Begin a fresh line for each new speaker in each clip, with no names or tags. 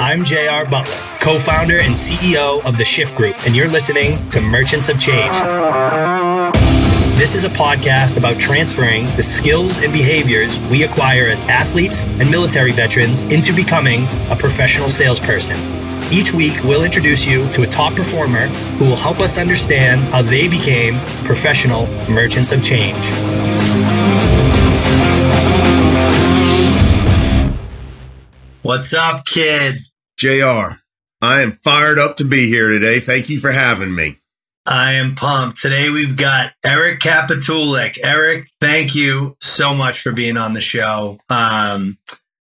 I'm J.R. Butler, co-founder and CEO of the Shift Group, and you're listening to Merchants of Change. This is a podcast about transferring the skills and behaviors we acquire as athletes and military veterans into becoming a professional salesperson. Each week, we'll introduce you to a top performer who will help us understand how they became professional merchants of change. What's up, kid?
JR, I am fired up to be here today. Thank you for having me.
I am pumped. Today we've got Eric Kapitulik. Eric, thank you so much for being on the show.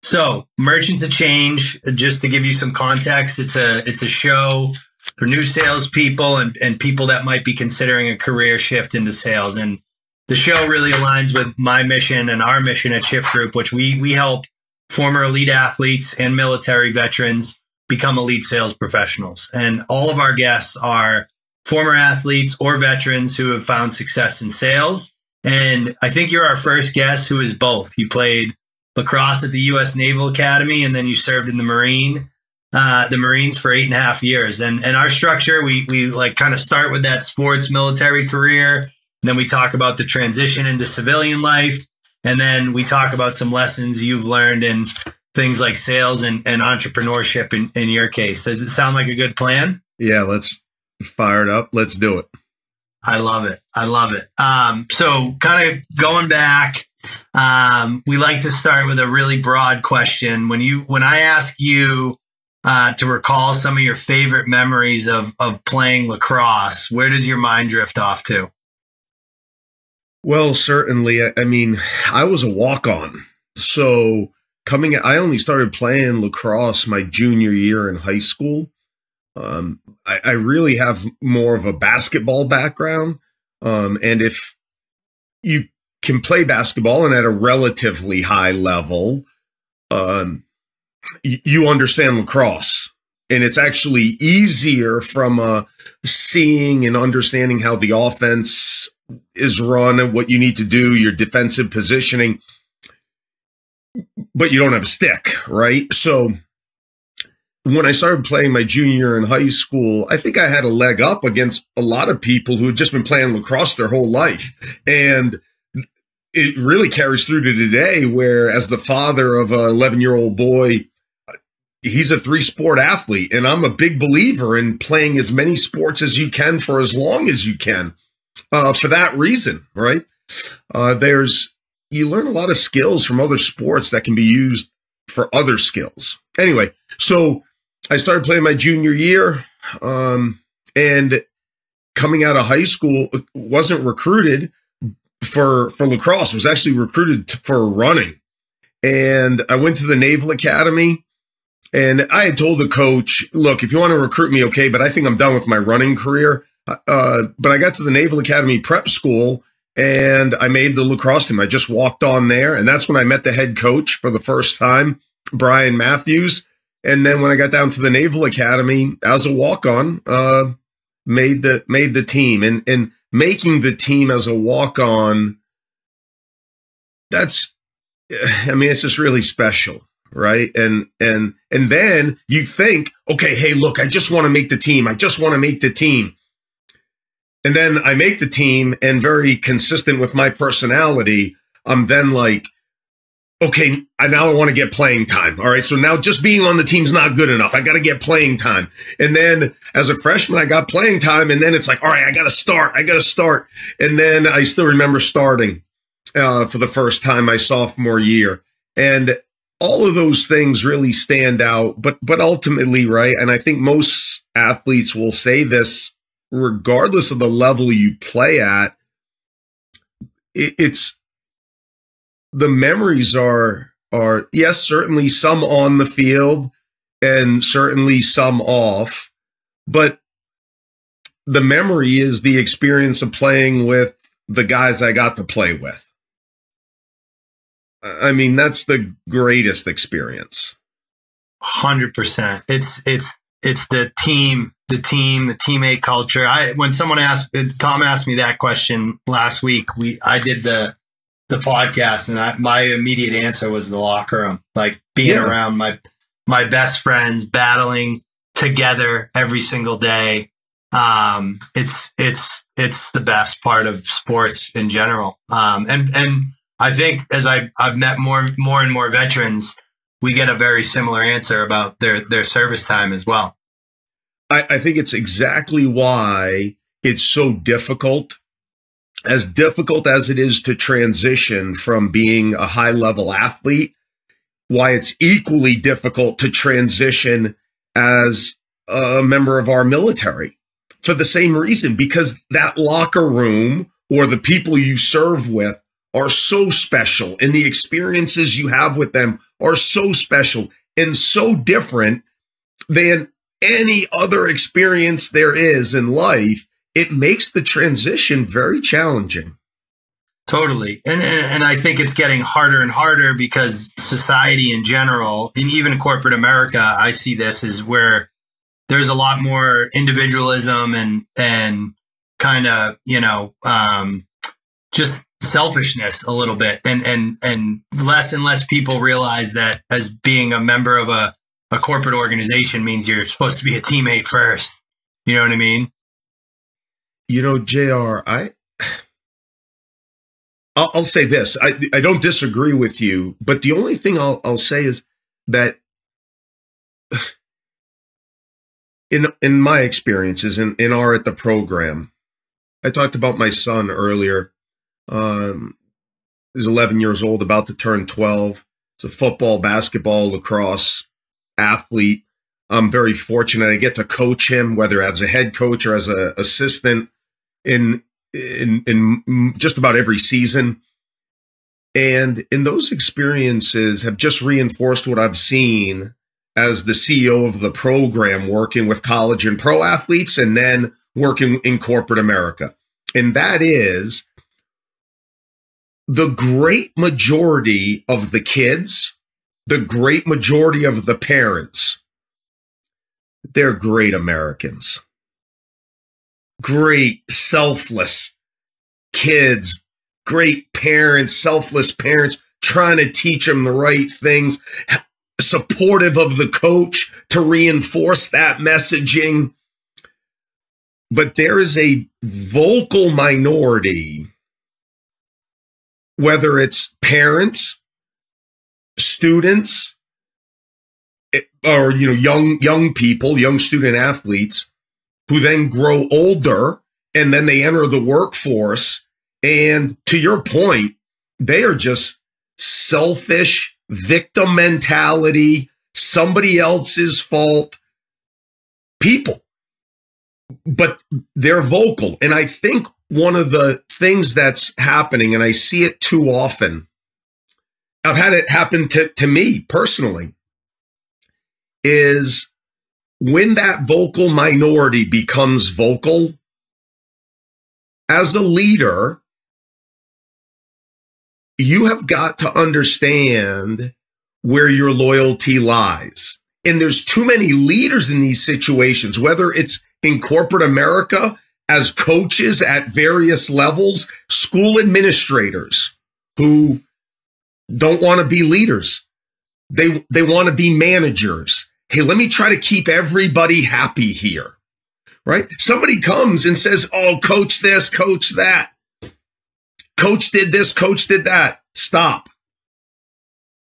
So Merchants of Change, just to give you some context, it's a show for new salespeople and people that might be considering a career shift into sales. And the show really aligns with my mission and our mission at Shift Group, which we help former elite athletes and military veterans become elite sales professionals. And all of our guests are former athletes or veterans who have found success in sales. And I think you're our first guest who is both. You played lacrosse at the U.S. Naval Academy, and then you served in the Marines for 8.5 years. And our structure, we like kind of start with that sports military career. And then we talk about the transition into civilian life. And then we talk about some lessons you've learned in things like sales and entrepreneurship in your case. Does it sound like a good plan?
Yeah, let's fire it up. Let's do it.
I love it. I love it. So kind of going back, we like to start with a really broad question. When I ask you to recall some of your favorite memories of playing lacrosse, where does your mind drift off to?
Well, certainly. I mean, I was a walk-on. So I only started playing lacrosse my junior year in high school. I really have more of a basketball background. And if you can play basketball and at a relatively high level, you understand lacrosse. And it's actually easier from seeing and understanding how the offense is run and what you need to do, your defensive positioning, but you don't have a stick, right? So when I started playing my junior year in high school, I think I had a leg up against a lot of people who had just been playing lacrosse their whole life. And it really carries through to today, where as the father of an 11-year-old boy, he's a 3-sport athlete. And I'm a big believer in playing as many sports as you can for as long as you can. For that reason, right? You learn a lot of skills from other sports that can be used for other skills. Anyway, so I started playing my junior year, and coming out of high school, wasn't recruited for lacrosse. Was actually recruited for running. And I went to the Naval Academy, and I had told the coach, look, if you want to recruit me, okay, but I think I'm done with my running career. But I got to the Naval Academy prep school and I made the lacrosse team. I just walked on there, and that's when I met the head coach for the first time, Brian Matthews. And then when I got down to the Naval Academy as a walk-on, made the team. And making the team as a walk-on, it's just really special, right? And then you think, okay, hey, look, I just want to make the team. I just want to make the team. And then I make the team, and very consistent with my personality, I'm then like, okay, now I want to get playing time. All right, so now just being on the team's not good enough. I got to get playing time. And then as a freshman, I got playing time, and then it's like, all right, I got to start. And then I still remember starting for the first time my sophomore year. And all of those things really stand out. But ultimately, right, and I think most athletes will say this, regardless of the level you play at, it's the memories are yes, certainly some on the field and certainly some off, but the memory is the experience of playing with the guys I got to play with. I mean, that's the greatest experience.
100%. It's the teammate culture. When Tom asked me that question last week, I did the podcast, and my immediate answer was the locker room, like being around my my best friends battling together every single day. It's the best part of sports in general. And I think as I've met more and more veterans, we get a very similar answer about their service time as well.
I think it's exactly why it's so difficult as it is to transition from being a high level athlete, why it's equally difficult to transition as a member of our military for the same reason, because that locker room or the people you serve with are so special, and the experiences you have with them are so special and so different than any other experience there is in life. It makes the transition very challenging.
Totally. And I think it's getting harder and harder because society in general, and even corporate America, I see this is where there's a lot more individualism and kind of, just selfishness a little bit. And less people realize that as being a member of a corporate organization means you're supposed to be a teammate first. You know what I mean?
JR, I'll say this. I don't disagree with you, but the only thing I'll say is that in my experiences in at the program, I talked about my son earlier. He's 11 years old, about to turn 12. He's a football, basketball, lacrosse athlete. I'm very fortunate. I get to coach him, whether as a head coach or as an assistant in just about every season. And in those experiences have just reinforced what I've seen as the CEO of the program, working with college and pro athletes and then working in corporate America. And that is the great majority of the kids, the great majority of the parents, they're great Americans. Great, selfless kids, great parents, selfless parents, trying to teach them the right things, supportive of the coach to reinforce that messaging. But there is a vocal minority, whether it's parents, students, or young people, young student athletes, who then grow older and then they enter the workforce. And to your point, they are just selfish, victim mentality, somebody else's fault people. But they're vocal. And I think one of the things that's happening, and I see it too often, I've had it happen to me personally, is when that vocal minority becomes vocal, as a leader, you have got to understand where your loyalty lies. And there's too many leaders in these situations, whether it's in corporate America, as coaches at various levels, school administrators who don't want to be leaders. They want to be managers. Hey, let me try to keep everybody happy here, right? Somebody comes and says, oh, coach this, coach that. Coach did this, coach did that. Stop.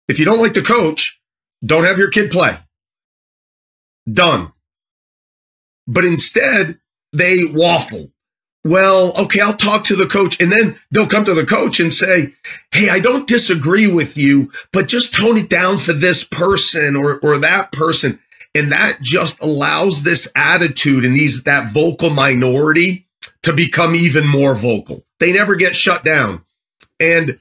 If you don't like the coach, don't have your kid play. Done. But instead, they waffle. Well, okay, I'll talk to the coach. And then they'll come to the coach and say, hey, I don't disagree with you, but just tone it down for this person or that person. And that just allows this attitude and that vocal minority to become even more vocal. They never get shut down. And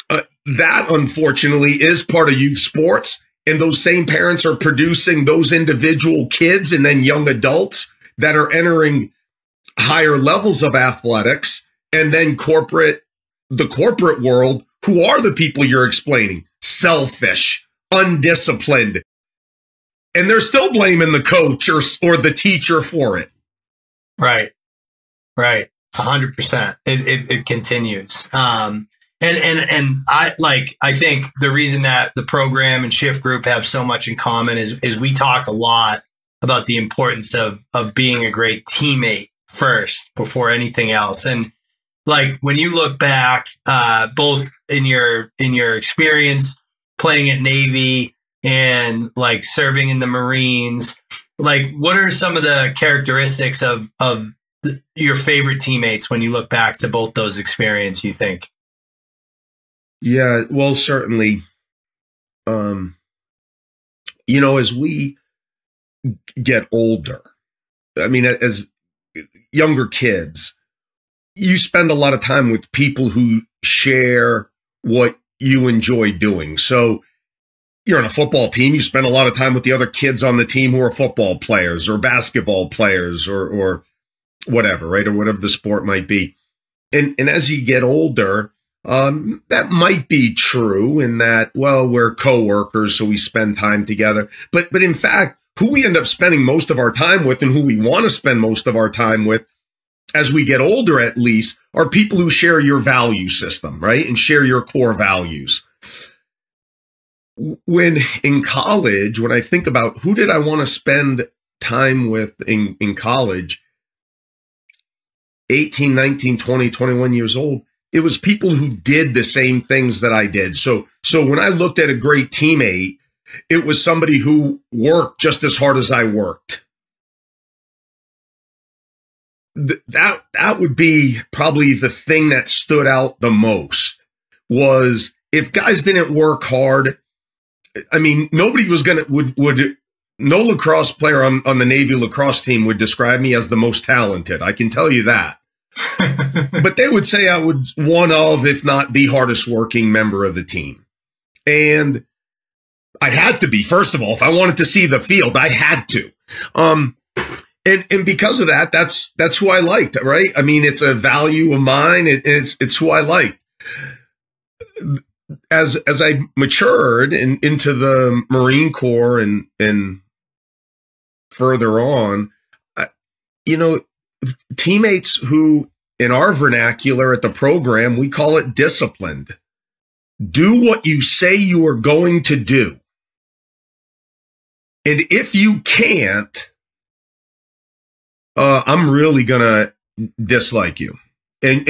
that, unfortunately, is part of youth sports. And those same parents are producing those individual kids and then young adults that are entering higher levels of athletics, and then the corporate world, who are the people you're explaining, selfish, undisciplined, and they're still blaming the coach or the teacher for it. Right.
100%. It continues. And I think the reason that the program and shift group have so much in common is we talk a lot about the importance of being a great teammate first before anything else. And like when you look back, both in your experience playing at Navy and like serving in the Marines, like what are some of the characteristics of your favorite teammates when you look back to both those experiences, you think?
Yeah, well, certainly, as we get older, I mean, as younger kids, you spend a lot of time with people who share what you enjoy doing. So you're on a football team, you spend a lot of time with the other kids on the team who are football players or basketball players or whatever, right? Or whatever the sport might be. And as you get older, that might be true in that, well, we're coworkers, so we spend time together. But in fact, who we end up spending most of our time with and who we want to spend most of our time with as we get older, at least, are people who share your value system, right? And share your core values. When in college, when I think about who did I want to spend time with in college, 18, 19, 20, 21 years old, it was people who did the same things that I did. So when I looked at a great teammate, it was somebody who worked just as hard as I worked. That would be probably the thing that stood out the most, was if guys didn't work hard, I mean, nobody was no lacrosse player on the Navy lacrosse team would describe me as the most talented. I can tell you that. But they would say I was one of, if not the hardest working member of the team. And I had to be, first of all, if I wanted to see the field, I had to. And because of that, that's who I liked, right? I mean, it's a value of mine. It's who I like. As I matured into the Marine Corps and further on, teammates who, in our vernacular at the program, we call it disciplined. Do what you say you are going to do. And if you can't, I'm really going to dislike you. And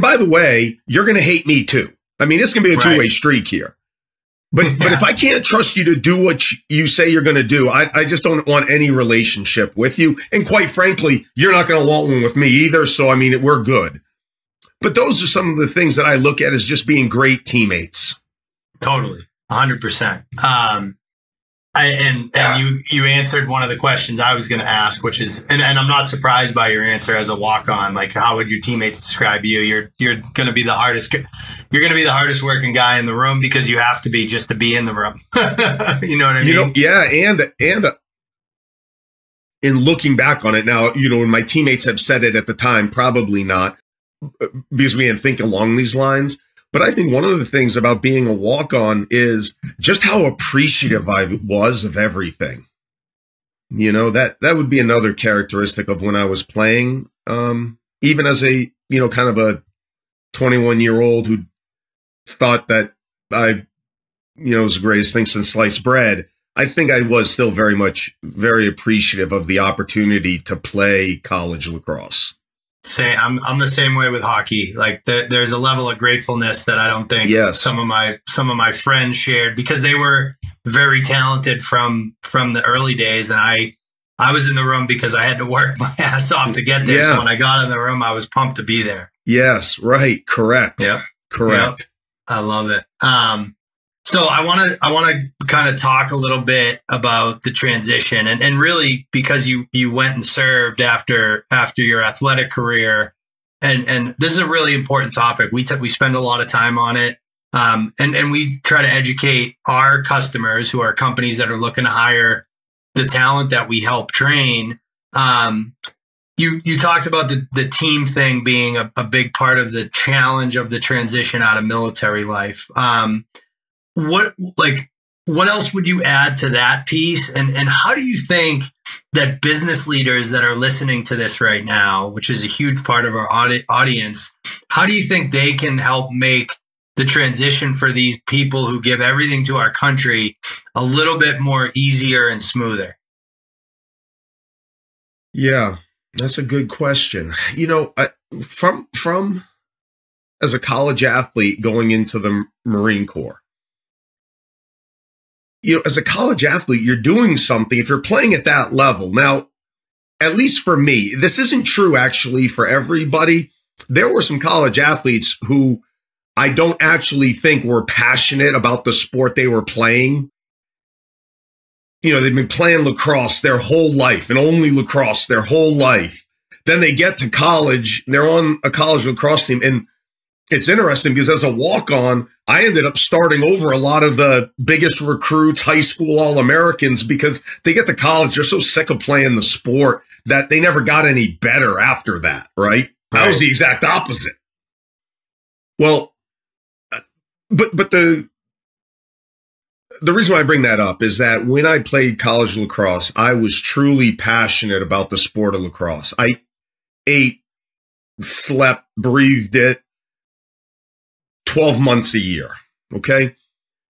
by the way, you're going to hate me too. I mean, it's going to be a two-way streak here. But if I can't trust you to do what you say you're going to do, I just don't want any relationship with you. And quite frankly, you're not going to want one with me either. So, I mean, we're good. But those are some of the things that I look at as just being great teammates.
Totally. 100%. You answered one of the questions I was going to ask, which is, and I'm not surprised by your answer as a walk-on. Like, how would your teammates describe you? You're going to be the hardest. You're going to be the hardest working guy in the room because you have to be just to be in the room. You know what I mean?
Yeah. And in looking back on it now, when my teammates have said it at the time, probably not, because we didn't think along these lines. But I think one of the things about being a walk-on is just how appreciative I was of everything. That would be another characteristic of when I was playing, even as a, kind of a 21-year-old who thought that I, was the greatest thing since sliced bread. I think I was still very appreciative of the opportunity to play college lacrosse.
I'm the same way with hockey. Like there's a level of gratefulness that I don't think some of my friends shared, because they were very talented from the early days, and I was in the room because I had to work my ass off to get there. Yeah. So when I got in the room, I was pumped to be there. Yes, right, correct. Yep, correct. Yep. I love it. So I want to kind of talk a little bit about the transition, and really because you went and served after your athletic career, and this is a really important topic. We spend a lot of time on it, and we try to educate our customers, who are companies that are looking to hire the talent that we help train. You talked about the team thing being a big part of the challenge of the transition out of military life. What else would you add to that piece? And how do you think that business leaders that are listening to this right now, which is a huge part of our audience, how do you think they can help make the transition for these people who give everything to our country a little bit more easier and smoother?
Yeah, that's a good question. You know, from as a college athlete going into the Marine Corps, you know, as a college athlete, you're doing something if you're playing at that level. Now, at least for me, this isn't true actually for everybody. There were some college athletes who I don't actually think were passionate about the sport they were playing. You know, they've been playing lacrosse their whole life and only lacrosse their whole life. Then they get to college, they're on a college lacrosse team. And it's interesting because as a walk-on, I ended up starting over a lot of the biggest recruits, high school All-Americans, because they get to college, they're so sick of playing the sport that they never got any better after that, right? I was the exact opposite. Well, but the reason why I bring that up is that when I played college lacrosse, I was truly passionate about the sport of lacrosse. I ate, slept, breathed it 12 months a year. Okay.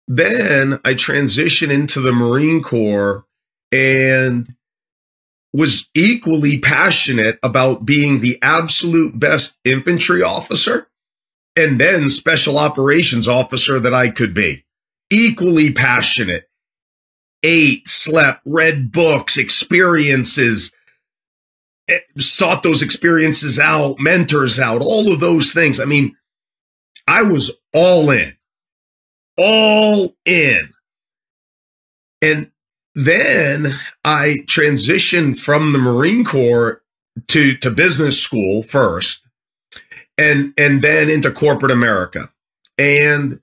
Then I transitioned into the Marine Corps and was equally passionate about being the absolute best infantry officer and then special operations officer that I could be. Equally passionate. Ate, slept, read books, experiences, sought those experiences out, mentors out, all of those things. I mean, I was all in. All in. And then I transitioned from the Marine Corps to business school first. And then into corporate America. And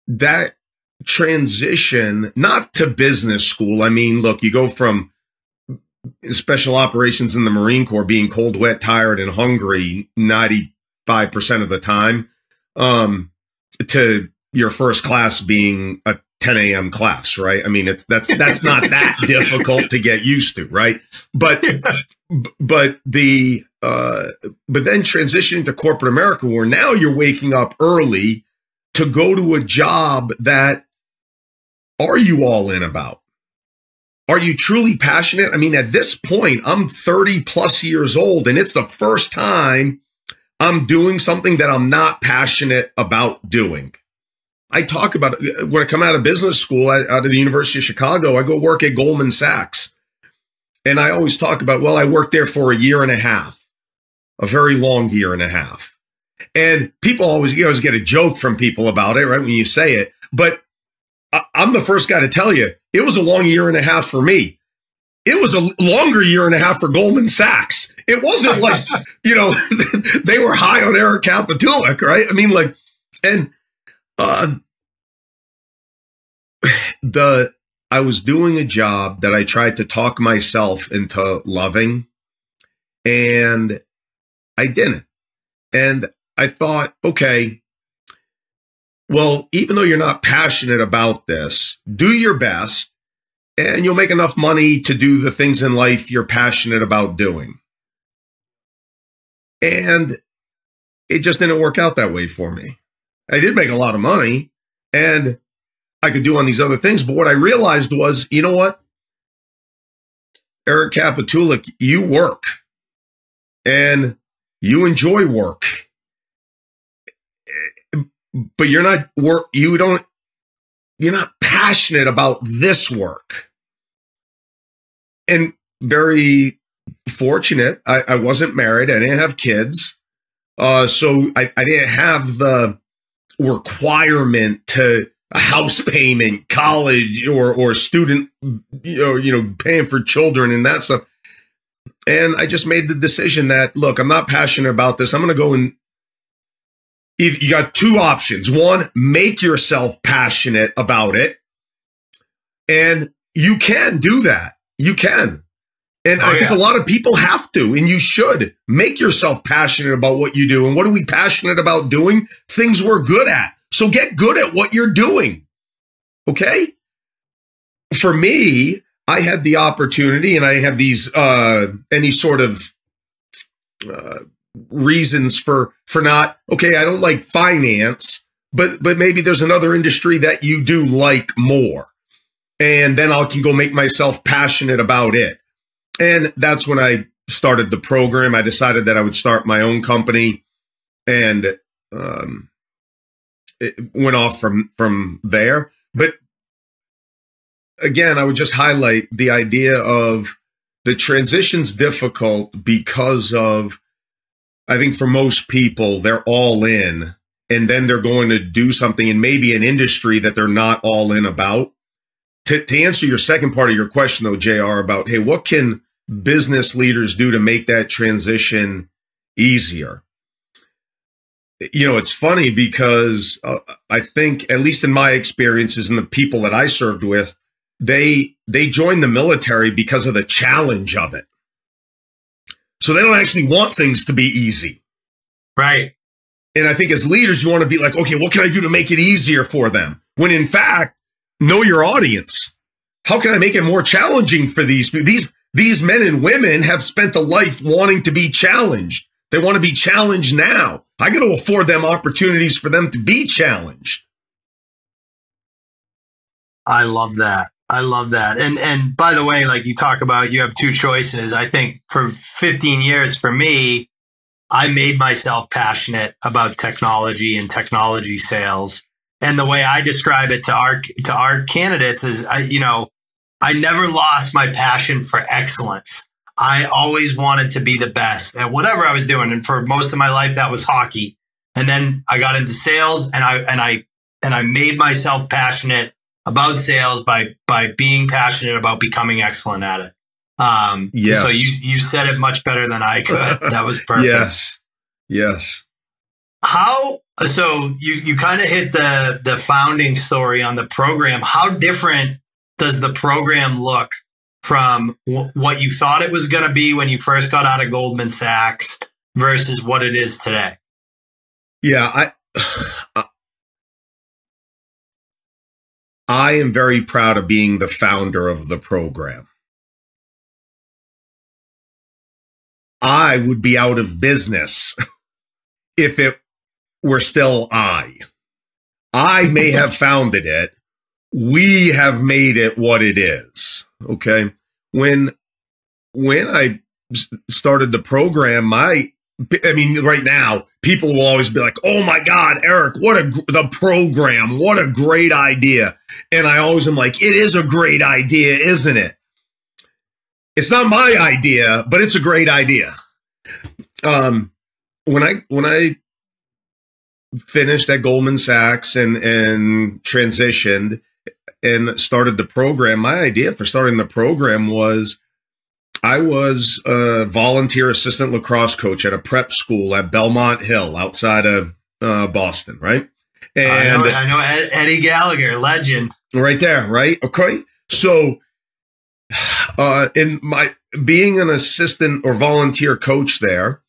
that transition, not to business school. I mean, look, you go from special operations in the Marine Corps being cold, wet, tired, and hungry 95% of the time, to your first class being a 10 a.m. class, right? I mean, that's not that difficult to get used to, right? But then transitioning to corporate America, where now you're waking up early to go to a job that, are you all in about? Are you truly passionate? I mean, at this point, I'm 30 plus years old, and it's the first time I'm doing something that I'm not passionate about doing. I talk about it when I come out of business school, out of the University of Chicago, I go work at Goldman Sachs. And I always talk about, well, I worked there for a year and a half, a very long year and a half. And people always get a joke from people about it, right, when you say it. But I'm the first guy to tell you, it was a long year and a half for me. It was a longer year and a half for Goldman Sachs. It wasn't like, you know, they were high on Eric Kapitulik, right? I mean, like, and I was doing a job that I tried to talk myself into loving, and I didn't. And I thought, okay, well, even though you're not passionate about this, do your best, and you'll make enough money to do the things in life you're passionate about doing. And it just didn't work out that way for me. I did make a lot of money, and I could do on these other things. But what I realized was, you know what? Eric Kapitulik, you work and you enjoy work, but you're not passionate about this work. And very fortunate, I wasn't married. I didn't have kids. So I didn't have the requirement to a house payment, college, or student, paying for children and that stuff. And I just made the decision that, look, I'm not passionate about this. I'm going to go and you got two options. One, make yourself passionate about it. And you can do that. You can. And I think a lot of people have to, and you should make yourself passionate about what you do. And what are we passionate about doing? Things we're good at. So get good at what you're doing. Okay? For me, I had the opportunity, and I have these, any sort of reasons for not, okay, I don't like finance, but maybe there's another industry that you do like more. And then I can go make myself passionate about it. And that's when I started the program. I decided that I would start my own company, and it went off from there. But again, I would just highlight the idea of the transition's difficult because of, I think for most people, they're all in, and then they're going to do something in maybe an industry that they're not all in about. To answer your second part of your question, though, JR, about, hey, what can business leaders do to make that transition easier? You know, it's funny because I think, at least in my experiences and the people that I served with, they joined the military because of the challenge of it. So they don't actually want things to be easy.
Right.
And I think as leaders, you want to be like, okay, what can I do to make it easier for them? When in fact, know your audience. How can I make it more challenging for these people? These men and women have spent a life wanting to be challenged. They want to be challenged now. I got to afford them opportunities for them to be challenged.
I love that. I love that. And by the way, like you talk about, you have two choices. I think for 15 years, for me, I made myself passionate about technology and technology sales. And the way I describe it to our candidates is, I never lost my passion for excellence. I always wanted to be the best at whatever I was doing. And for most of my life, that was hockey. And then I got into sales, and I made myself passionate about sales by being passionate about becoming excellent at it.
Yes.
So you said it much better than I could. That was perfect.
Yes. Yes.
So you kind of hit the founding story on the program. How different does the program look from what you thought it was going to be when you first got out of Goldman Sachs versus what it is today?
Yeah, I am very proud of being the founder of the program. I would be out of business if it were still I. I may have founded it. We have made it what it is. Okay. When I started the program, right now, people will always be like, oh my God, Eric, the program, what a great idea. And I always am like, it is a great idea, isn't it? It's not my idea, but it's a great idea. When I finished at Goldman Sachs and transitioned and started the program, my idea for starting the program was, I was a volunteer assistant lacrosse coach at a prep school at Belmont Hill outside of Boston, right? And
I know Eddie Gallagher, legend.
Right there, right? Okay. So in my being an assistant or volunteer coach there,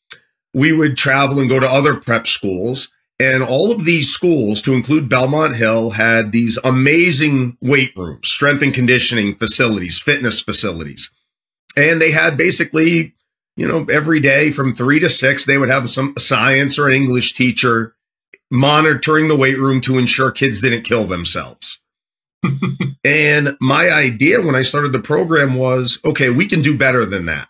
we would travel and go to other prep schools. And all of these schools, to include Belmont Hill, had these amazing weight rooms, strength and conditioning facilities, fitness facilities. And they had basically, every day from 3 to 6, they would have some science or an English teacher monitoring the weight room to ensure kids didn't kill themselves. And my idea when I started the program was, okay, we can do better than that.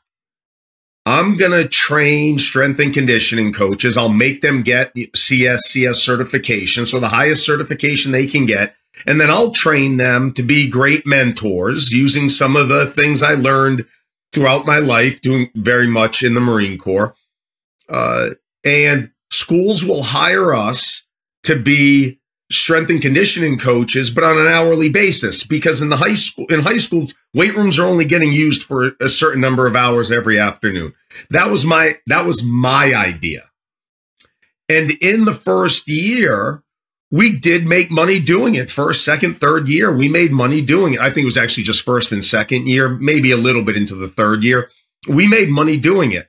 I'm going to train strength and conditioning coaches. I'll make them get CS certification, so the highest certification they can get. And then I'll train them to be great mentors using some of the things I learned throughout my life, doing very much in the Marine Corps. And schools will hire us to be strength and conditioning coaches, but on an hourly basis, because in high schools, weight rooms are only getting used for a certain number of hours every afternoon. That was my idea. And in the first year, we did make money doing it. First, second, third year, we made money doing it. I think it was actually just first and second year, maybe a little bit into the third year. We made money doing it.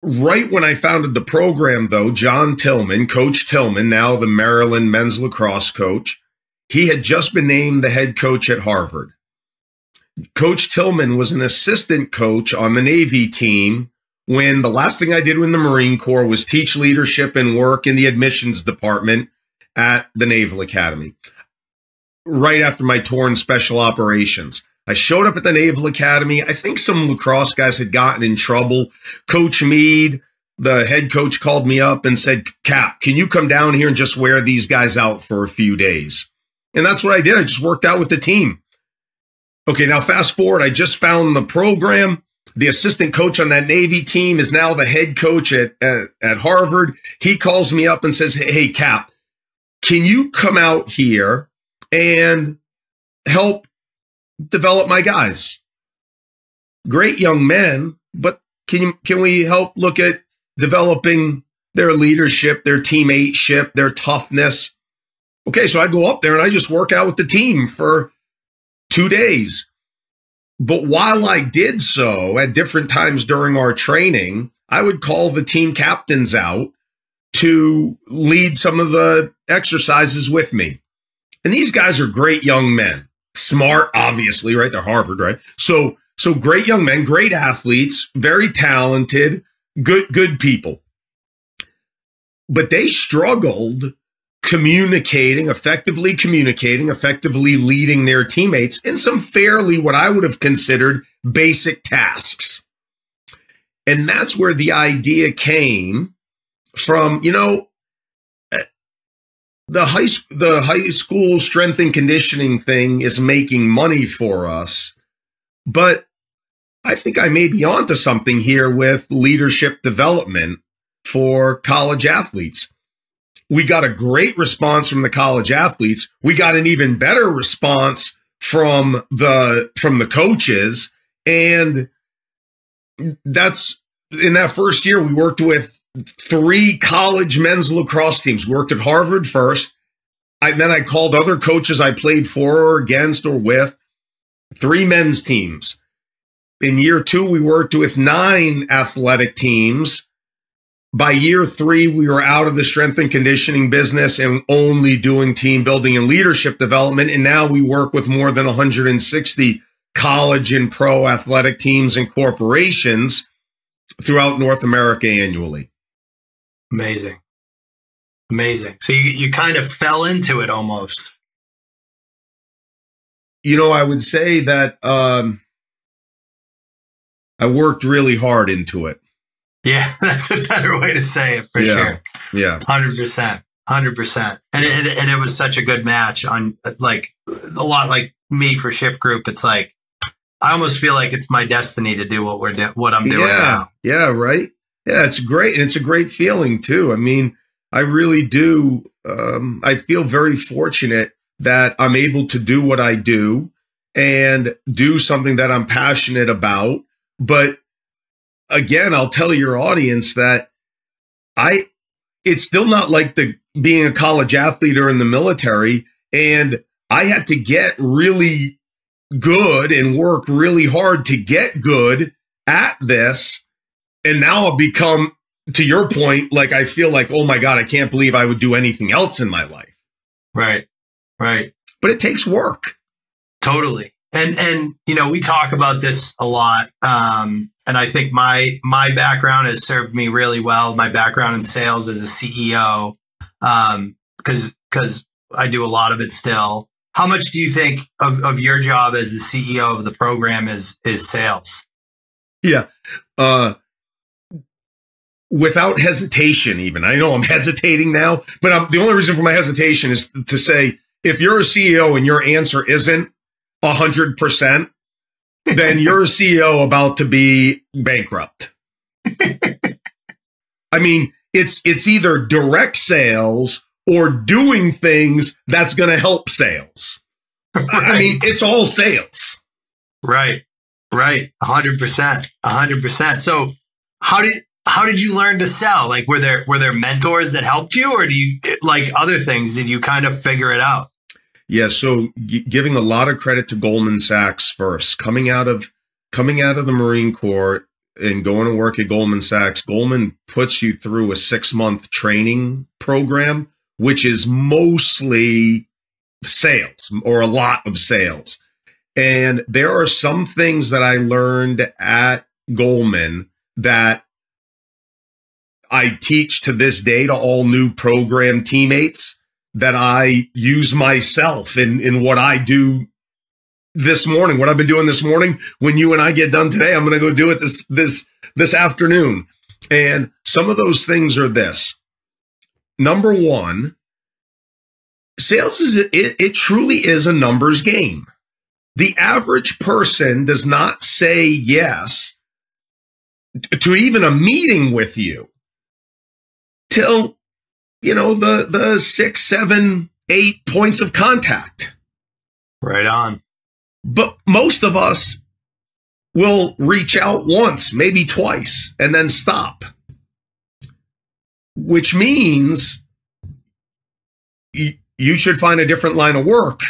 Right when I founded the program, though, John Tillman, Coach Tillman, now the Maryland men's lacrosse coach, he had just been named the head coach at Harvard. Coach Tillman was an assistant coach on the Navy team when the last thing I did in the Marine Corps was teach leadership and work in the admissions department at the Naval Academy. Right after my tour in special operations, I showed up at the Naval Academy. I think some lacrosse guys had gotten in trouble. Coach Meade, the head coach, called me up and said, Cap, can you come down here and just wear these guys out for a few days? And that's what I did. I just worked out with the team. Okay, now fast forward. I just found the program. The assistant coach on that Navy team is now the head coach at Harvard. He calls me up and says, hey, Cap, can you come out here and help develop my guys? Great young men, but can we help look at developing their leadership, their teammateship, their toughness? Okay, so I go up there and I just work out with the team for 2 days. But while I did so at different times during our training, I would call the team captains out to lead some of the exercises with me. And these guys are great young men, smart, obviously, right? They're Harvard, right? So great young men, great athletes, very talented, good people. But they struggled communicating, effectively leading their teammates in some fairly, what I would have considered, basic tasks. And that's where the idea came from, the high school strength and conditioning thing is making money for us, but I think I may be onto something here with leadership development for college athletes. We got a great response from the college athletes. We got an even better response from the coaches. And that's in that first year, we worked with 3 college men's lacrosse teams. We worked at Harvard first. Then I called other coaches I played for or against or with, 3 men's teams. In year 2, we worked with 9 athletic teams. By year 3, we were out of the strength and conditioning business and only doing team building and leadership development. And now we work with more than 160 college and pro athletic teams and corporations throughout North America annually.
Amazing. So you kind of fell into it almost.
I would say that I worked really hard into it.
Yeah, that's a better way to say it for sure.
Yeah.
100%. And it was such a good match on like a lot like me for Shift Group. It's like, I almost feel like it's my destiny to do what I'm doing now.
Yeah. Right. Yeah. It's great. And it's a great feeling too. I mean, I really do. I feel very fortunate that I'm able to do what I do and do something that I'm passionate about. But again, I'll tell your audience that it's still not like being a college athlete or in the military. And I had to get really good and work really hard to get good at this. And now I've become, to your point, like I feel like, oh my God, I can't believe I would do anything else in my life.
Right.
But it takes work.
Totally. And we talk about this a lot. And I think my background has served me really well. My background in sales as a CEO, because I do a lot of it still. How much do you think of your job as the CEO of the program is sales?
Yeah. Without hesitation, even. I know I'm hesitating now, but the only reason for my hesitation is to say, if you're a CEO and your answer isn't 100%, then you're a CEO about to be bankrupt. I mean, it's either direct sales or doing things that's going to help sales. Right. I mean, it's all sales.
Right. 100%. So how did you learn to sell? Like, were there mentors that helped you, or do you, like other things, did you kind of figure it out?
Yeah. So giving a lot of credit to Goldman Sachs first, coming out of the Marine Corps and going to work at Goldman Sachs, Goldman puts you through a 6-month training program, which is mostly sales or a lot of sales. And there are some things that I learned at Goldman that I teach to this day to all new program teammates that I use myself in what I do this morning, what I've been doing this morning. When you and I get done today, I'm going to go do it this afternoon. And some of those things are this. Number one, sales it truly is a numbers game. The average person does not say yes to even a meeting with you till, the 6, 7, 8 points of contact.
Right on.
But most of us will reach out once, maybe twice, and then stop. Which means you should find a different line of work.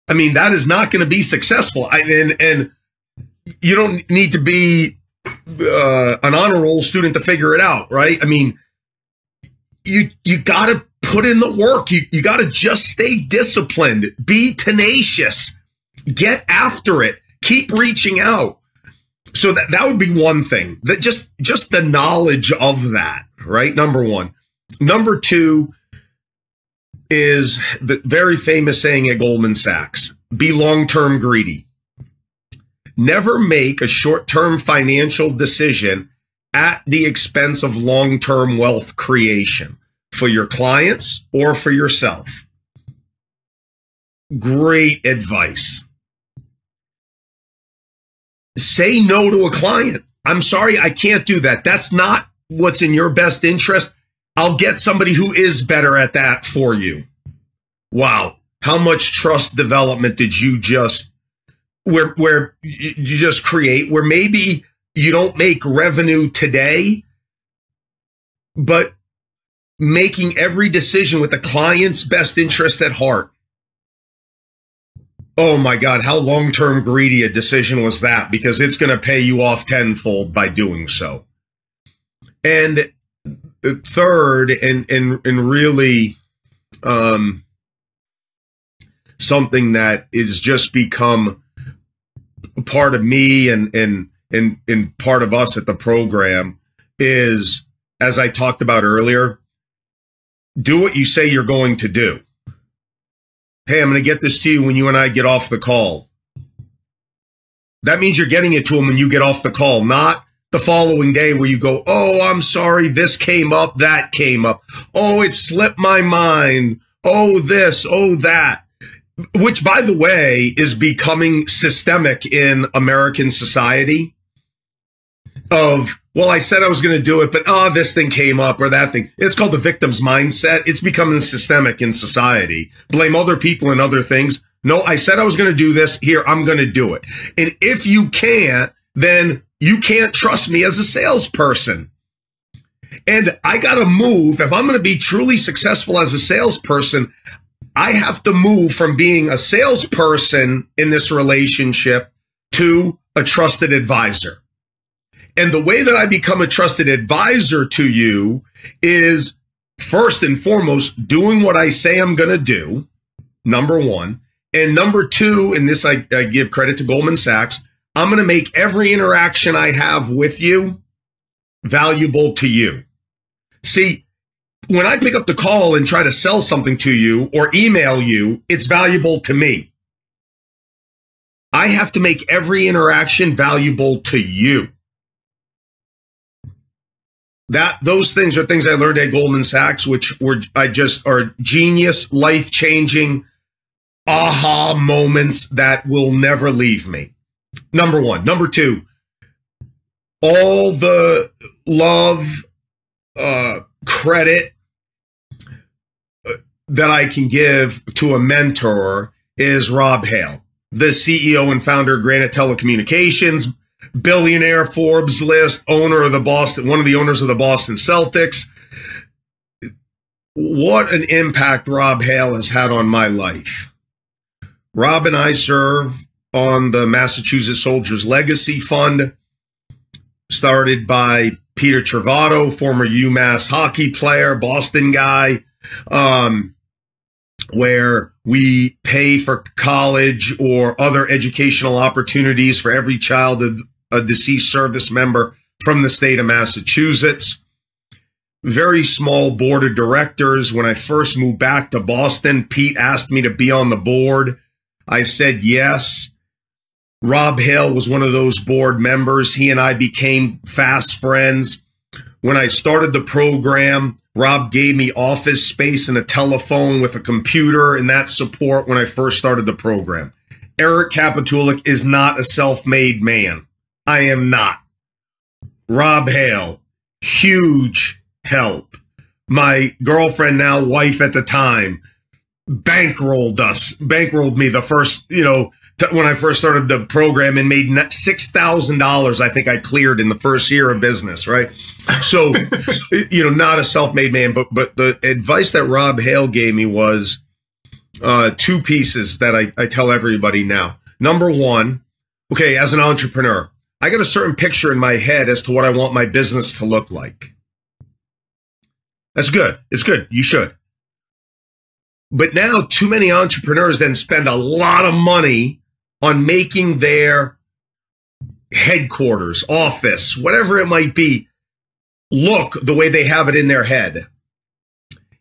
I mean, that is not going to be successful. And you don't need to be an honor roll student to figure it out, right? I mean, you got to put in the work. You got to just stay disciplined, be tenacious, get after it, keep reaching out. So that would be one thing. That just the knowledge of that, right? Number one. Number two is the very famous saying at Goldman Sachs: be long-term greedy. Never make a short-term financial decision at the expense of long-term wealth creation for your clients or for yourself. Great advice. Say no to a client. I'm sorry, I can't do that. That's not what's in your best interest. I'll get somebody who is better at that for you. Wow. How much trust development did you just, where you just create, where maybe you don't make revenue today, but making every decision with the client's best interest at heart. Oh my God, how long-term greedy a decision was that? Because it's going to pay you off tenfold by doing so. And third, and really something that is just become part of me and part of us at the program is, as I talked about earlier, do what you say you're going to do. Hey, I'm going to get this to you when you and I get off the call. That means you're getting it to them when you get off the call, not the following day where you go, oh, I'm sorry, this came up, that came up. Oh, it slipped my mind. Oh, this, oh, that. Which, by the way, is becoming systemic in American society of, well, I said I was going to do it, but this thing came up or that thing. It's called the victim's mindset. It's becoming systemic in society. Blame other people and other things. No, I said I was going to do this. Here, I'm going to do it. And if you can't, then you can't trust me as a salesperson. And I got to move. If I'm going to be truly successful as a salesperson, I have to move from being a salesperson in this relationship to a trusted advisor. And the way that I become a trusted advisor to you is, first and foremost, doing what I say I'm going to do, number one. And number two, and this I give credit to Goldman Sachs, I'm going to make every interaction I have with you valuable to you. See, when I pick up the call and try to sell something to you or email you, it's valuable to me. I have to make every interaction valuable to you. Those things are things I learned at Goldman Sachs, which are genius, life-changing aha moments that will never leave me. Number one. Number two, all the love, credit that I can give to a mentor is Rob Hale, the CEO and founder of Granite Telecommunications, billionaire, Forbes list, one of the owners of the Boston Celtics. What an impact Rob Hale has had on my life. Rob and I serve on the Massachusetts Soldiers Legacy Fund, started by Peter Travato, former UMass hockey player, Boston guy, where we pay for college or other educational opportunities for every child of a deceased service member from the state of Massachusetts. very small board of directors. When I first moved back to Boston, Pete asked me to be on the board. I said yes. Rob Hale was one of those board members. He and I became fast friends. When I started the program, Rob gave me office space and a telephone with a computer and that support when I first started the program. Eric Kapitulik is not a self-made man. I am not. Rob Hale, huge help. My girlfriend, now wife at the time, bankrolled me the first, when I first started the program, and made $6,000. I think I cleared in the first year of business, right? So, not a self-made man, but the advice that Rob Hale gave me was two pieces that I tell everybody now. Number one, okay, as an entrepreneur, I got a certain picture in my head as to what I want my business to look like. That's good. It's good. You should. But now too many entrepreneurs then spend a lot of money on making their headquarters, office, whatever it might be, look the way they have it in their head.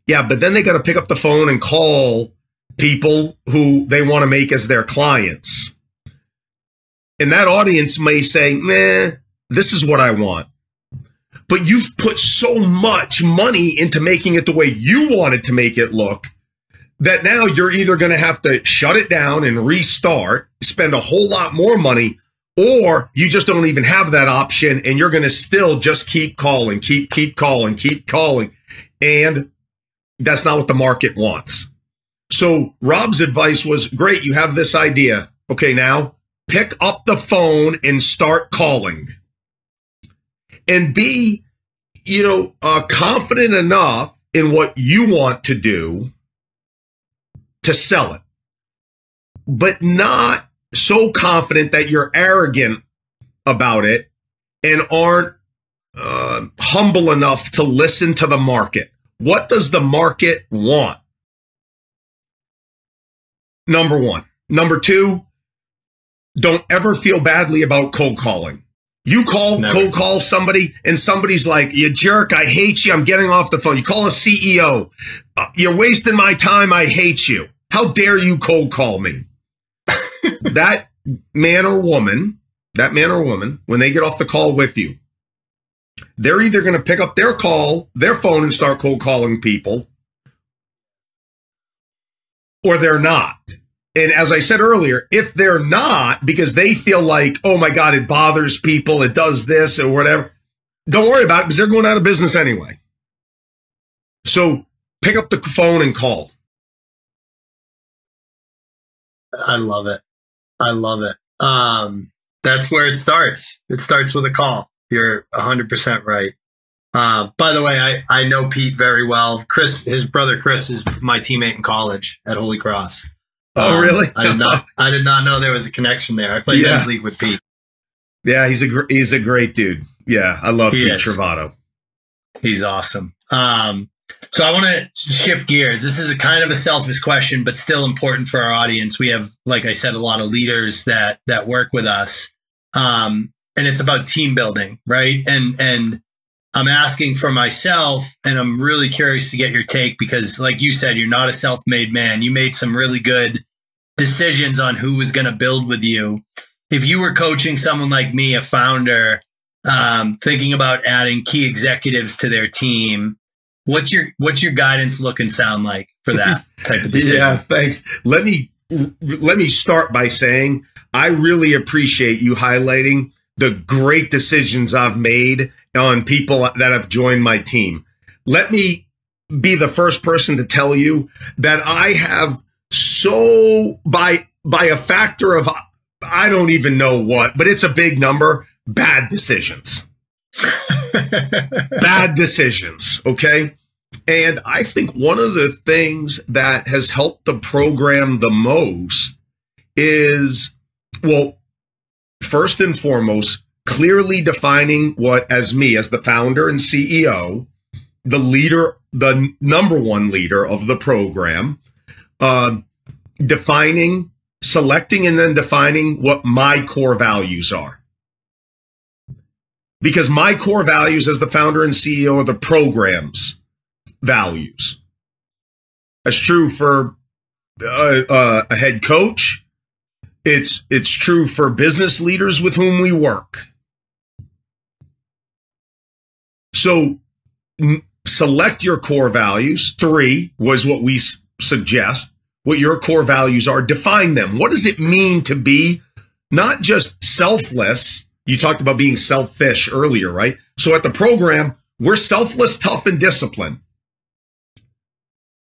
Yeah, but then they got to pick up the phone and call people who they want to make as their clients. And that audience may say, meh, this is what I want. But you've put so much money into making it the way you wanted to make it look that now you're either going to have to shut it down and restart, spend a whole lot more money, or you just don't even have that option and you're going to still just keep calling, keep calling. And that's not what the market wants. So Rob's advice was, great, you have this idea. Okay, now pick up the phone and start calling. And be, confident enough in what you want to do to sell it, but not so confident that you're arrogant about it and aren't humble enough to listen to the market. What does the market want? Number one. Number two, don't ever feel badly about cold calling. You cold call somebody and somebody's like, you jerk, I hate you, I'm getting off the phone. You call a CEO, you're wasting my time, I hate you. How dare you cold call me? That man or woman, when they get off the call with you, they're either going to pick up their phone and start cold calling people, or they're not. And as I said earlier, if they're not, because they feel like, oh my God, it bothers people, it does this or whatever, don't worry about it because they're going out of business anyway. So pick up the phone and call.
I love it. That's where it starts. It starts with a call. You're 100% right. By the way, I know Pete very well. Chris, his brother Chris, is my teammate in college at Holy Cross.
Oh, really?
I did not know there was a connection there. I played men's league with Pete.
Yeah, he's a great dude. Yeah, I love Pete Travato.
He's awesome. So I want to shift gears. This is a kind of a selfish question, but still important for our audience. We have, like I said, a lot of leaders that work with us. And it's about team building, right? And I'm asking for myself, and I'm really curious to get your take because, like you said, you're not a self-made man. You made some really good decisions on who was going to build with you. If you were coaching someone like me, a founder, thinking about adding key executives to their team, what's your guidance look and sound like for that type of decision?
Yeah, thanks. Let me start by saying I really appreciate you highlighting the great decisions I've made on people that have joined my team. Let me be the first person to tell you that I have by a factor of, I don't even know what, but it's a big number, bad decisions. Bad decisions, okay? And I think one of the things that has helped the program the most is, well, first and foremost, clearly defining what, as the founder and CEO, the leader, the number one leader of the program, selecting and then defining what my core values are. because my core values as the founder and CEO are the program's values. That's true for a head coach. It's true for business leaders with whom we work. So select your core values. 3 was what we suggest. What your core values are, define them. What does it mean to be not just selfless? You talked about being selfish earlier, right? So at the program, we're selfless, tough, and disciplined.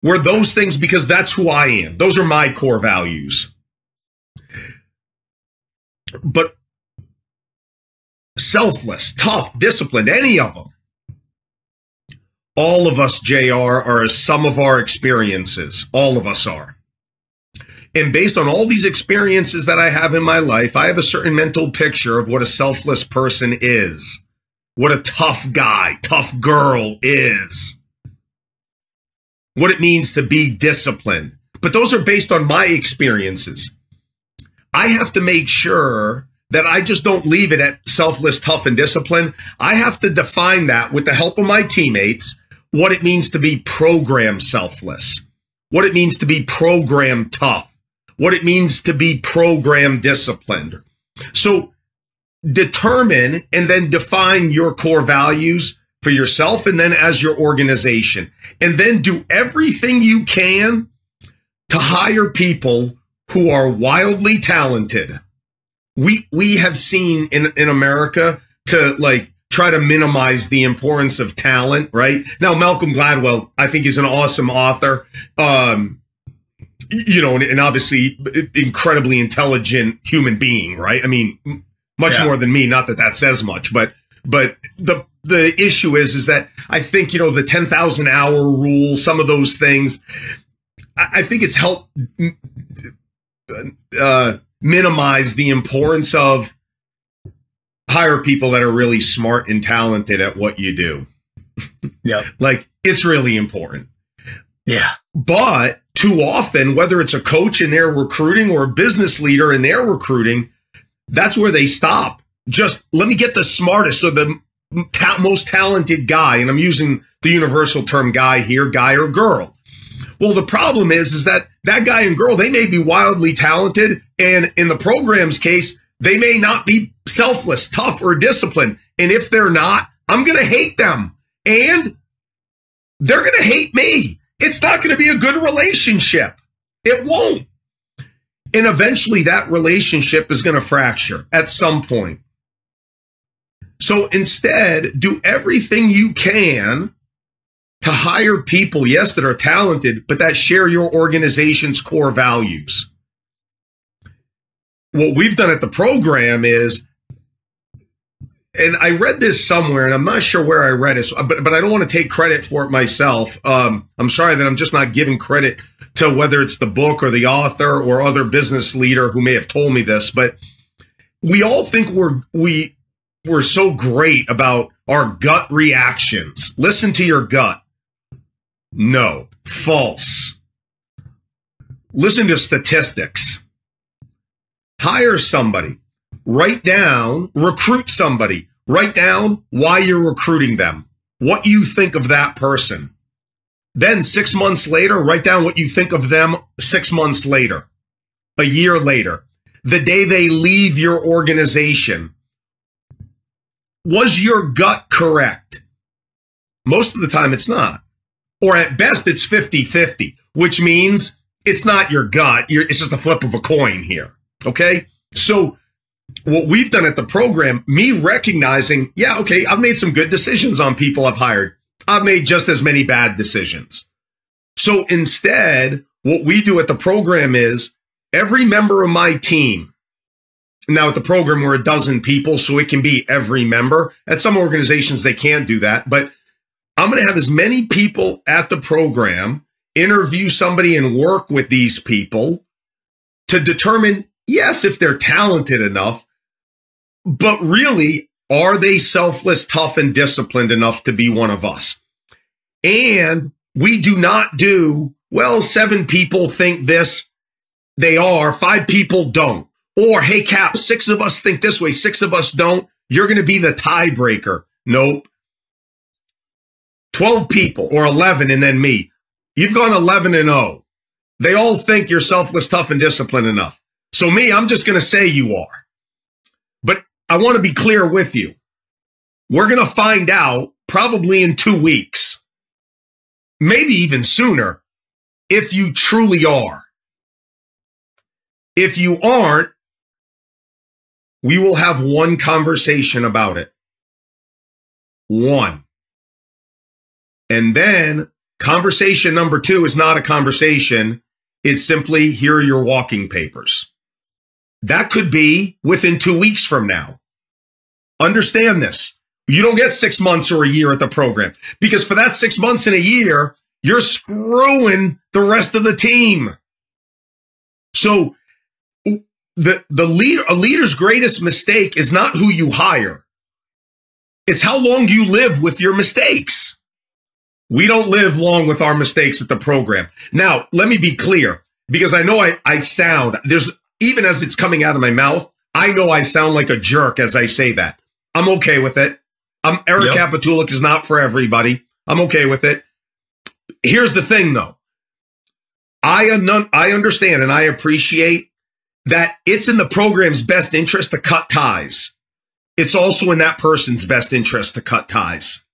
We're those things because that's who I am. Those are my core values. But selfless, tough, disciplined, any of them. All of us, JR, are some of our experiences. All of us are. And based on all these experiences that I have in my life, I have a certain mental picture of what a selfless person is, what a tough guy, tough girl is, what it means to be disciplined. But those are based on my experiences. I have to make sure that I just don't leave it at selfless, tough, and disciplined. I have to define that with the help of my teammates, what it means to be program selfless, what it means to be program tough, what it means to be program disciplined. So determine and then define your core values for yourself and then as your organization. And then do everything you can to hire people who are wildly talented. We have seen in America to try to minimize the importance of talent, right? Now, Malcolm Gladwell, I think, is an awesome author. And obviously incredibly intelligent human being, right? I mean, much more than me. Not that that says much, but the issue is that I think, the 10,000 hour rule, some of those things, I think it's helped minimize the importance of hire people that are really smart and talented at what you do.
Yeah.
It's really important.
Yeah.
But too often, whether it's a coach in their recruiting or a business leader in their recruiting, that's where they stop. Just let me get the smartest or the most talented guy. And I'm using the universal term guy here, guy or girl. Well, the problem is that guy and girl, they may be wildly talented. And in the program's case, they may not be selfless, tough, or disciplined. And if they're not, I'm going to hate them. And they're going to hate me. It's not going to be a good relationship. It won't. And eventually that relationship is going to fracture at some point. So instead, do everything you can to hire people, yes, that are talented, but that share your organization's core values. What we've done at the program is, and I read this somewhere, and I'm not sure where I read it, but I don't want to take credit for it myself. I'm sorry that I'm just not giving credit to whether it's the book or the author or other business leader who may have told me this, but we all think we're so great about our gut reactions. Listen to your gut. No, false. Listen to statistics. Hire somebody. Write down, recruit somebody. Write down why you're recruiting them, what you think of that person. Then 6 months later, write down what you think of them 6 months later, a year later, the day they leave your organization. Was your gut correct? Most of the time it's not. Or at best it's 50-50, which means it's not your gut. It's just a flip of a coin here. Okay? So what we've done at the program, me recognizing, yeah, okay, I've made some good decisions on people I've hired. I've made just as many bad decisions. So instead, what we do at the program is every member of my team, now at the program we're 12 people, so it can be every member. At some organizations, they can't do that, but I'm going to have as many people at the program interview somebody and work with these people to determine, yes, if they're talented enough, but really, are they selfless, tough, and disciplined enough to be one of us? And we do not do, well, 7 people think this, they are, 5 people don't. Or, hey, Cap, 6 of us think this way, 6 of us don't. you're going to be the tiebreaker. Nope. 12 people or 11 and then me. You've gone 11-0. They all think you're selfless, tough, and disciplined enough. So me, I'm just going to say you are. But I want to be clear with you. We're going to find out probably in 2 weeks, maybe even sooner, if you truly are. If you aren't, we will have one conversation about it. One. And then conversation number 2 is not a conversation. It's simply, here are your walking papers. That could be within 2 weeks from now. Understand this. You don't get 6 months or a year at the program, because for that 6 months and a year, you're screwing the rest of the team. So a leader's greatest mistake is not who you hire. It's how long you live with your mistakes. We don't live long with our mistakes at the program. Now, let me be clear, because I know I sound, even as it's coming out of my mouth, I know I sound like a jerk as I say that. I'm okay with it. Eric Kapitulik is not for everybody. I'm okay with it. Here's the thing, though. I understand and I appreciate that it's in the program's best interest to cut ties. It's also in that person's best interest to cut ties.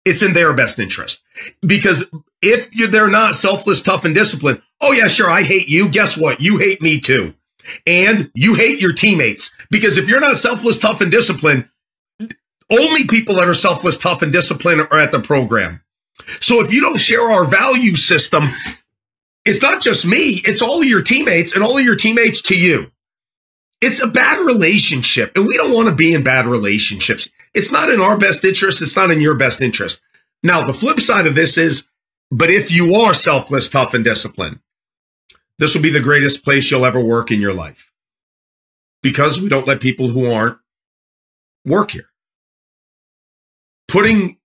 It's in their best interest. Because if they're not selfless, tough, and disciplined, oh yeah, sure, I hate you. Guess what? You hate me too. And you hate your teammates. Because if you're not selfless, tough, and disciplined, only people that are selfless, tough, and disciplined are at the program. So if you don't share our value system, it's not just me, it's all of your teammates and all of your teammates to you. It's a bad relationship, and we don't want to be in bad relationships. It's not in our best interest. It's not in your best interest. Now, the flip side of this is, but if you are selfless, tough, and disciplined, this will be the greatest place you'll ever work in your life, because we don't let people who aren't work here. Having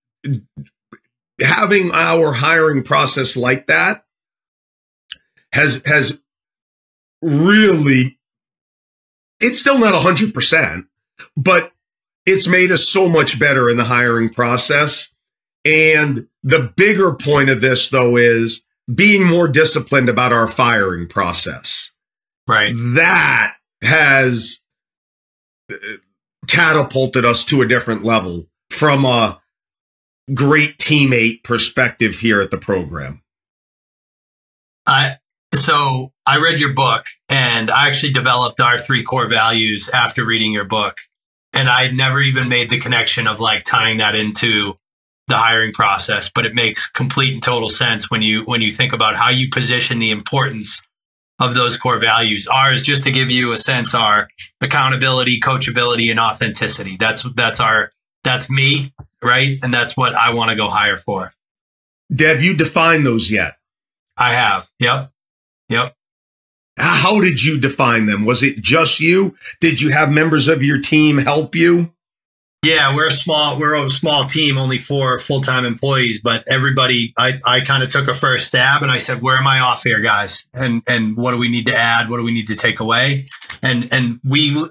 our hiring process like that has really, it's still not 100%, but it's made us so much better in the hiring process. And the bigger point of this, though, is being more disciplined about our firing process.
Right.
That has catapulted us to a different level from a great teammate perspective here at the program.
So I read your book, and I actually developed our 3 core values after reading your book. And I never even made the connection of like tying that into the hiring process, but it makes complete and total sense when you think about how you position the importance of those core values. Ours, just to give you a sense, are accountability, coachability, and authenticity. That's me, right? And that's what I want to go hire for.
Deb, you defined those yet?
I have. Yep.
How did you define them? Was it just you? Did you have members of your team help you?
Yeah, we're a small team, only 4 full-time employees, but everybody, I kind of took a first stab and I said, where am I off here, guys? And what do we need to add? What do we need to take away? And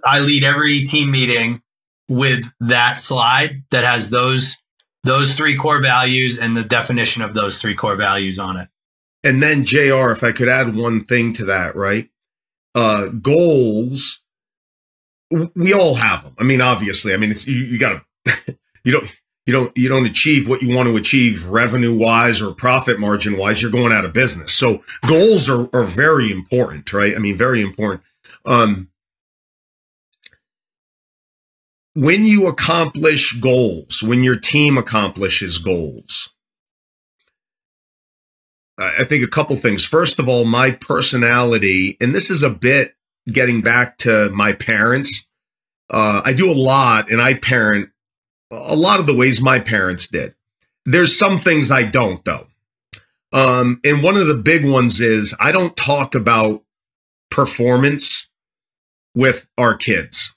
I lead every team meeting with that slide that has those 3 core values and the definition of those 3 core values on it.
And then JR, if I could add one thing to that, right? Goals, we all have them. I mean, obviously, I mean, it's, you gotta, you don't achieve what you want to achieve revenue wise or profit margin wise. You're going out of business. So goals are very important, right? I mean, very important. When you accomplish goals, when your team accomplishes goals, I think a couple things. First of all, my personality, and this is a bit getting back to my parents. I do a lot, and I parent a lot of the ways my parents did. There's some things I don't, though. And one of the big ones is I don't talk about performance with our kids.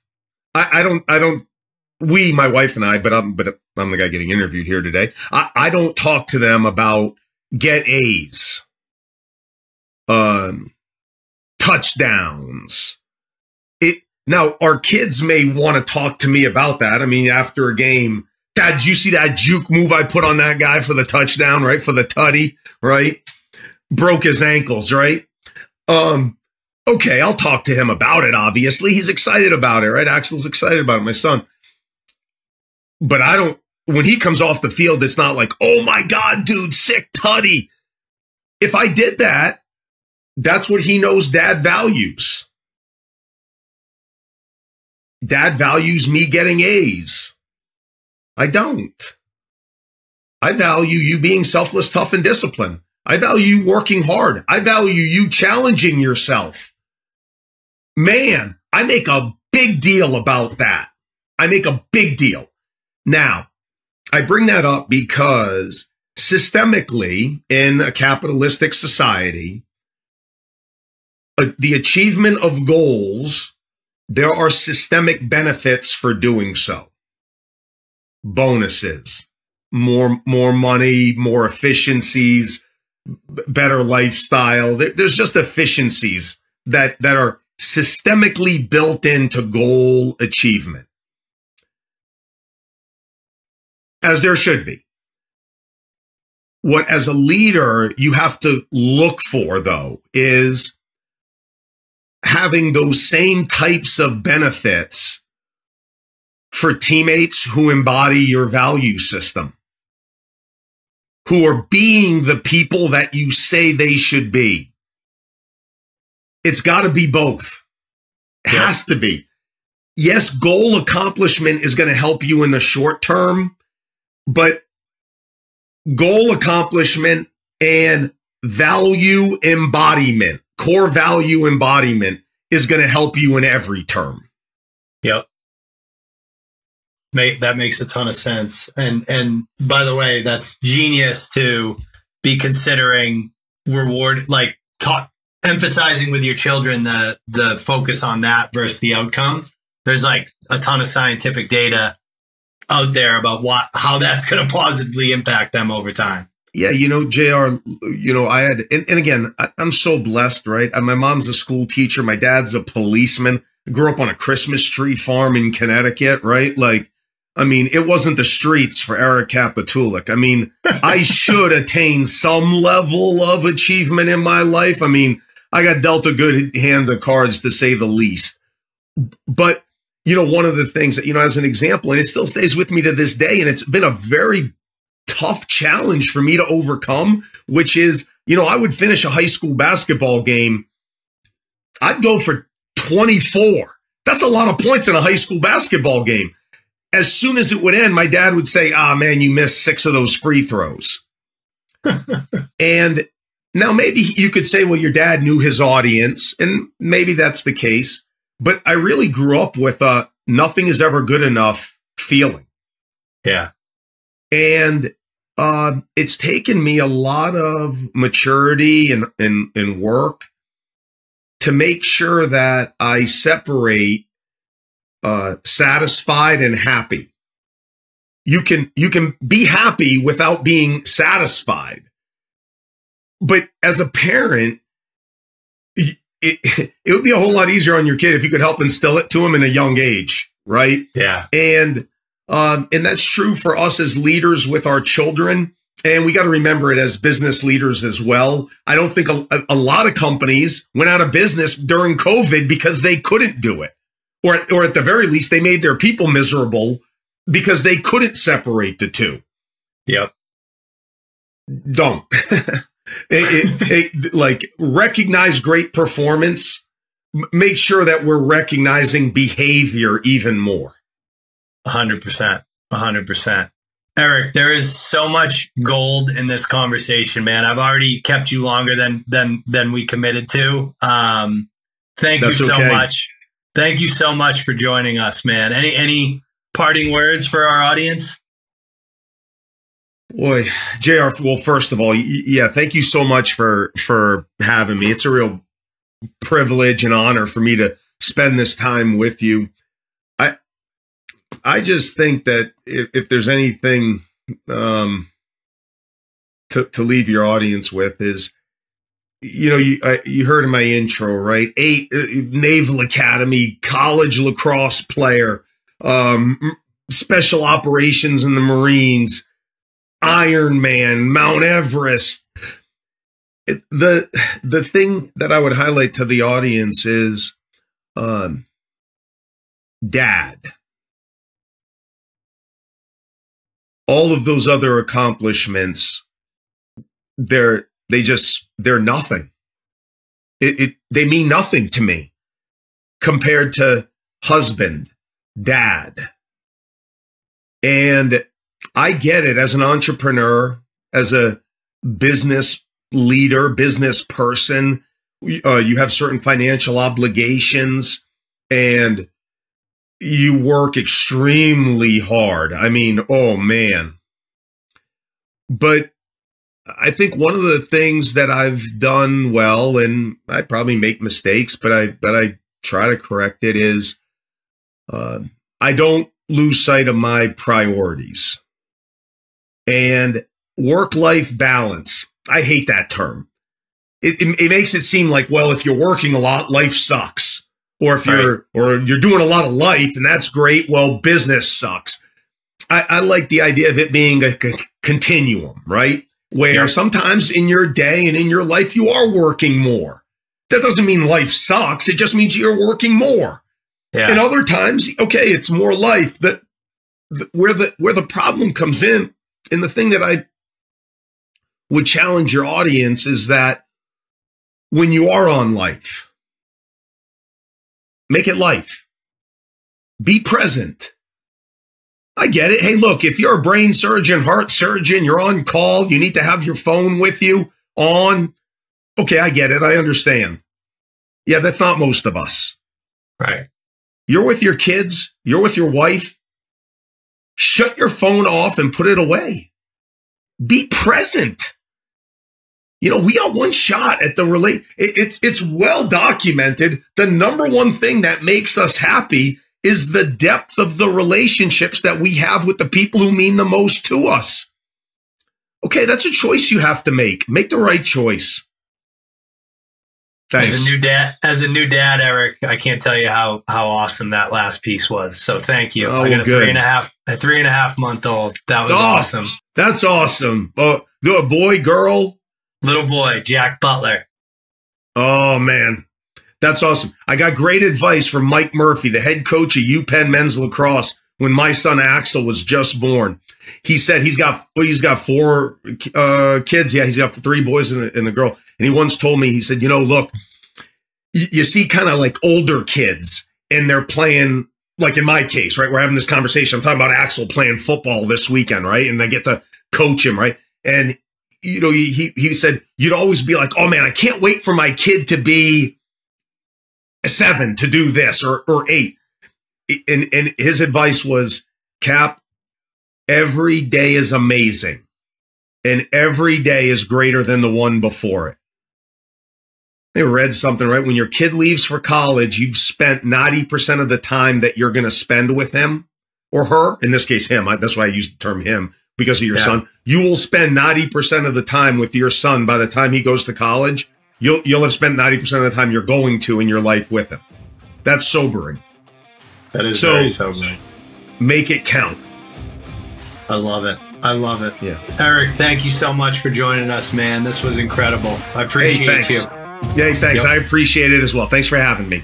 We, my wife and I, but I'm the guy getting interviewed here today. I don't talk to them about get A's, touchdowns. Now, our kids may want to talk to me about that. I mean, after a game, Dad, did you see that juke move I put on that guy for the touchdown, right? For the tutty, right? Broke his ankles, right? Okay, I'll talk to him about it, obviously. He's excited about it, right? Axel's excited about it, my son. But when he comes off the field, it's not like, oh my God, dude, sick tutty. If I did that, that's what he knows Dad values. Dad values me getting A's. I don't. I value you being selfless, tough, and disciplined. I value you working hard. I value you challenging yourself. Man, I make a big deal about that. I make a big deal. Now, I bring that up because systemically in a capitalistic society, the achievement of goals, there are systemic benefits for doing so. Bonuses, more money, more efficiencies, better lifestyle. There's just efficiencies that are systemically built into goal achievement, as there should be. What, as a leader, you have to look for, though, is having those same types of benefits for teammates who embody your value system, who are being the people that you say they should be. It's got to be both. It has to be. Yes, goal accomplishment is going to help you in the short term, but goal accomplishment and value embodiment, core value embodiment, is going to help you in every term.
Yep. That makes a ton of sense. And by the way, that's genius to be considering reward, like emphasizing with your children the focus on that versus the outcome. There's like a ton of scientific data out there about how that's going to positively impact them over time.
Yeah, JR, I had, and again, I'm so blessed, right? My mom's a school teacher. My dad's a policeman. I grew up on a Christmas tree farm in Connecticut, right? Like, I mean, it wasn't the streets for Eric Kapitulik. I mean, I should attain some level of achievement in my life. I mean, I got dealt a good hand of cards, to say the least. But, one of the things that, as an example, and it still stays with me to this day, and it's been a very tough challenge for me to overcome, which is, I would finish a high school basketball game. I'd go for 24. That's a lot of points in a high school basketball game. As soon as it would end, my dad would say, man, you missed 6 of those free throws. And now maybe you could say, well, your dad knew his audience, and maybe that's the case. But I really grew up with a nothing is ever good enough feeling.
Yeah.
And it's taken me a lot of maturity and work to make sure that I separate satisfied and happy. You can be happy without being satisfied. But as a parent, it would be a whole lot easier on your kid if you could help instill it to him in a young age, right?
Yeah.
And that's true for us as leaders with our children. And we got to remember it as business leaders as well. I don't think a lot of companies went out of business during COVID because they couldn't do it. Or at the very least, they made their people miserable because they couldn't separate the two.
Yep.
Don't. Like, recognize great performance. Make sure that we're recognizing behavior even more.
100%. 100%. Eric, there is so much gold in this conversation, man. I've already kept you longer than we committed to. Thank you so much. Thank you so much for joining us, man. Any parting words for our audience?
Boy, JR, well, first of all, yeah, thank you so much for having me. It's a real privilege and honor for me to spend this time with you. I just think that if there's anything to leave your audience with is you heard in my intro, right? 8 Naval Academy, college lacrosse player, special operations in the Marines, Iron Man, Mount Everest. The thing that I would highlight to the audience is dad. All of those other accomplishments, they're nothing. They mean nothing to me compared to husband, dad. And I get it as an entrepreneur, as a business leader, business person. You have certain financial obligations and you work extremely hard. I mean, oh man. But I think one of the things that I've done well, and I probably make mistakes, but I try to correct it, is I don't lose sight of my priorities. And work-life balance, I hate that term. It makes it seem like, well, if you're working a lot, life sucks. Or if you're doing a lot of life, and that's great, well, business sucks. I like the idea of it being a continuum, right? Where sometimes in your day and in your life, you are working more. That doesn't mean life sucks. It just means you're working more. Yeah. And other times, okay, it's more life. Where the problem comes in, and the thing that I would challenge your audience is that when you are on life, make it life. Be present. I get it. Hey, look, if you're a brain surgeon, heart surgeon, you're on call, you need to have your phone with you on. Okay, I get it. I understand. Yeah, that's not most of us.
Right.
You're with your kids. You're with your wife. Shut your phone off and put it away. Be present. We got one shot at the It's well documented. The number one thing that makes us happy is the depth of the relationships that we have with the people who mean the most to us. Okay, that's a choice you have to make. Make the right choice. Thanks.
As a new dad, Eric, I can't tell you how awesome that last piece was. So thank you. I got a 3.5 month old. That was awesome.
That's awesome. Good boy, girl.
Little boy, Jack Butler.
Oh, man. That's awesome. I got great advice from Mike Murphy, the head coach of UPenn men's lacrosse, when my son Axel was just born. He said he's got 4 kids. Yeah, he's got 3 boys and a girl. And he once told me, he said, look, you see kind of like older kids and they're playing, like in my case, right? We're having this conversation. I'm talking about Axel playing football this weekend, right? And I get to coach him, right? And he said, you'd always be like, oh man, I can't wait for my kid to be 7 to do this or 8. And his advice was, Cap, every day is amazing. And every day is greater than the one before it. I read something, right? When your kid leaves for college, you've spent 90% of the time that you're going to spend with him or her. In this case, him. That's why I use the term him. Because of your son, you will spend 90% of the time with your son. By the time he goes to college, you'll have spent 90% of the time you're going to in your life with him. That's sobering.
That is very sobering.
Make it count.
I love it. I love it.
Yeah.
Eric, thank you so much for joining us, man. This was incredible. I appreciate you.
Yeah, thanks. Yep. I appreciate it as well. Thanks for having me.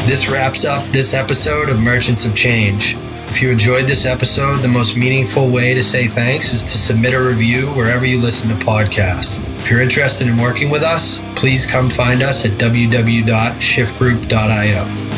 This wraps up this episode of Merchants of Change. If you enjoyed this episode, the most meaningful way to say thanks is to submit a review wherever you listen to podcasts. If you're interested in working with us, please come find us at www.shiftgroup.io.